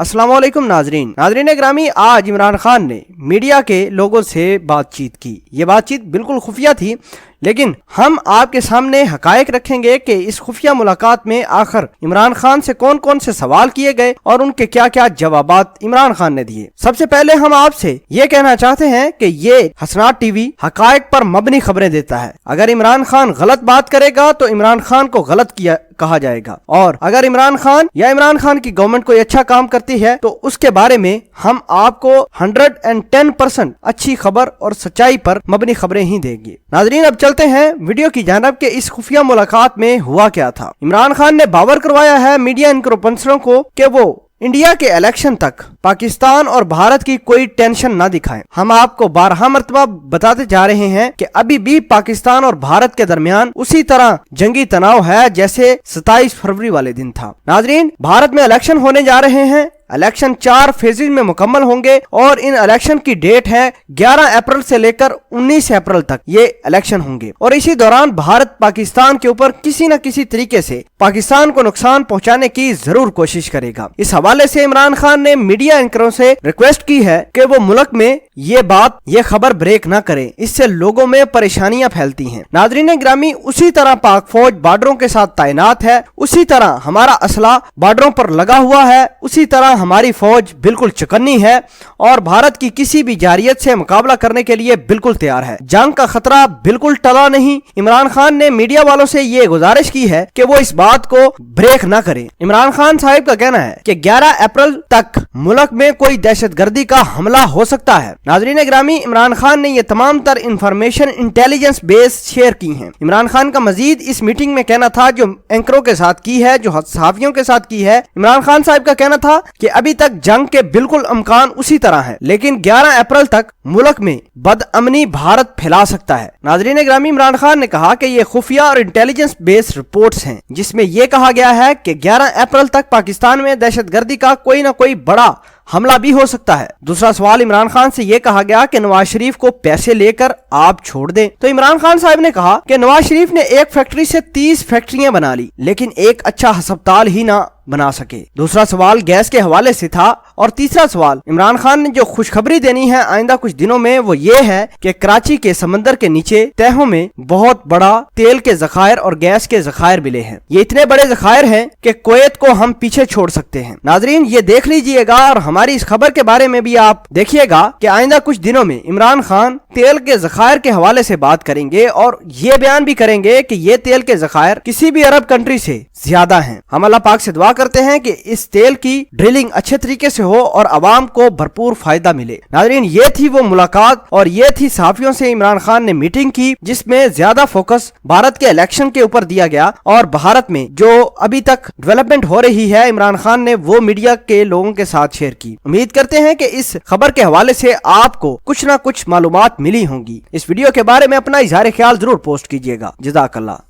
अस्सलाम वालेकुम नाजरीन ग्रामी, आज इमरान खान ने मीडिया के लोगों से बातचीत की। ये बातचीत बिल्कुल खुफिया थी, लेकिन हम आपके सामने हकायक रखेंगे कि इस खुफिया मुलाकात में आखिर इमरान खान से कौन कौन से सवाल किए गए और उनके क्या क्या जवाबात इमरान खान ने दिए। सबसे पहले हम आपसे ये कहना चाहते हैं कि ये हसनात टीवी हकायक पर मबनी खबरें देता है। अगर इमरान खान गलत बात करेगा तो इमरान खान को गलत कहा जाएगा, और अगर इमरान खान या इमरान खान की गवर्नमेंट कोई अच्छा काम करती है तो उसके बारे में हम आपको 110% अच्छी खबर और सच्चाई पर मबनी खबरें ही देंगे। नाजरीन, अब चलते हैं वीडियो की जानिब के इस खुफिया मुलाकात में हुआ क्या था। इमरान खान ने बावर करवाया है मीडिया इन्फ्लुएंसरों को कि वो इंडिया के इलेक्शन तक पाकिस्तान और भारत की कोई टेंशन ना दिखाएं। हम आपको 12 मरतबा बताते जा रहे हैं कि अभी भी पाकिस्तान और भारत के दरमियान उसी तरह जंगी तनाव है जैसे 27 फरवरी वाले दिन था। नाजरीन, भारत में इलेक्शन होने जा रहे हैं। इलेक्शन 4 फेजेज में मुकम्मल होंगे और इन इलेक्शन की डेट है 11 अप्रैल से लेकर 19 अप्रैल तक ये इलेक्शन होंगे, और इसी दौरान भारत पाकिस्तान के ऊपर किसी न किसी तरीके से पाकिस्तान को नुकसान पहुंचाने की जरूर कोशिश करेगा। इस हवाले से इमरान खान ने मीडिया एंकरों से रिक्वेस्ट की है कि वो मुल्क में ये खबर ब्रेक न करें, इससे लोगों में परेशानियां फैलती हैं। नाजरीन ग्रामी, उसी तरह पाक फौज बॉर्डरों के साथ तैनात है, उसी तरह हमारा असला बॉर्डरों पर लगा हुआ है, उसी तरह हमारी फौज बिल्कुल चौकन्नी है और भारत की किसी भी जारियत से मुकाबला करने के लिए बिल्कुल तैयार है। जंग का खतरा बिल्कुल टला नहीं। इमरान खान ने मीडिया वालों से ये गुजारिश की है कि वो इस बात को ब्रेक ना करें। इमरान खान साहब का कहना है कि 11 अप्रैल तक मुल्क में कोई दहशतगर्दी का हमला हो सकता है। नाजरीन ग्रामी, इमरान खान ने ये तमाम तर इंफॉर्मेशन इंटेलिजेंस बेस शेयर की है। इमरान खान का मजीद इस मीटिंग में कहना था, जो एंकरों के साथ की है, जो सहाफियों के साथ की है, इमरान खान साहब का कहना था कि अभी तक जंग के बिल्कुल इम्कान उसी तरह है, लेकिन 11 अप्रैल तक मुल्क में बदअमनी भारत फैला सकता है। नाजरीन ग्रामी, इमरान खान ने कहा कि ये खुफिया और इंटेलिजेंस बेस्ड रिपोर्ट्स हैं, जिसमें यह कहा गया है कि 11 अप्रैल तक पाकिस्तान में दहशतगर्दी का कोई ना कोई बड़ा हमला भी हो सकता है। दूसरा सवाल, इमरान खान से यह कहा गया कि नवाज शरीफ को पैसे लेकर आप छोड़ दें, तो इमरान खान साहब ने कहा कि नवाज शरीफ ने एक फैक्ट्री से 30 फैक्ट्रियां बना ली, लेकिन एक अच्छा अस्पताल ही ना बना सके। दूसरा सवाल गैस के हवाले से था, और तीसरा सवाल इमरान खान ने जो खुशखबरी देनी है आइंदा कुछ दिनों में, वो ये है कि कराची के समंदर के नीचे तहों में बहुत बड़ा तेल के जखायर और गैस के जखायर मिले हैं। ये इतने बड़े जखायर हैं कि कुवैत को हम पीछे छोड़ सकते हैं। नाजरीन, ये देख लीजिएगा और हमारी इस खबर के बारे में भी आप देखिएगा कि आइंदा कुछ दिनों में इमरान खान तेल के जखायर के हवाले से बात करेंगे और ये बयान भी करेंगे कि ये तेल के जखायर किसी भी अरब कंट्री से ज्यादा हैं। हम अल्लाह पाक से दुआ करते हैं कि इस तेल की ड्रिलिंग अच्छे तरीके से हो और आवाम को भरपूर फायदा मिले। नाजरीन, ये थी वो मुलाकात और ये थी सहाफियों से इमरान खान ने मीटिंग की, जिसमें ज्यादा फोकस भारत के इलेक्शन के ऊपर दिया गया, और भारत में जो अभी तक डेवलपमेंट हो रही है इमरान खान ने वो मीडिया के लोगों के साथ शेयर की। उम्मीद करते हैं कि इस खबर के हवाले से आपको कुछ ना कुछ मालूमात मिली होंगी। इस वीडियो के बारे में अपना इजहार ख्याल जरूर पोस्ट कीजिएगा। जज़ाकल्लाह।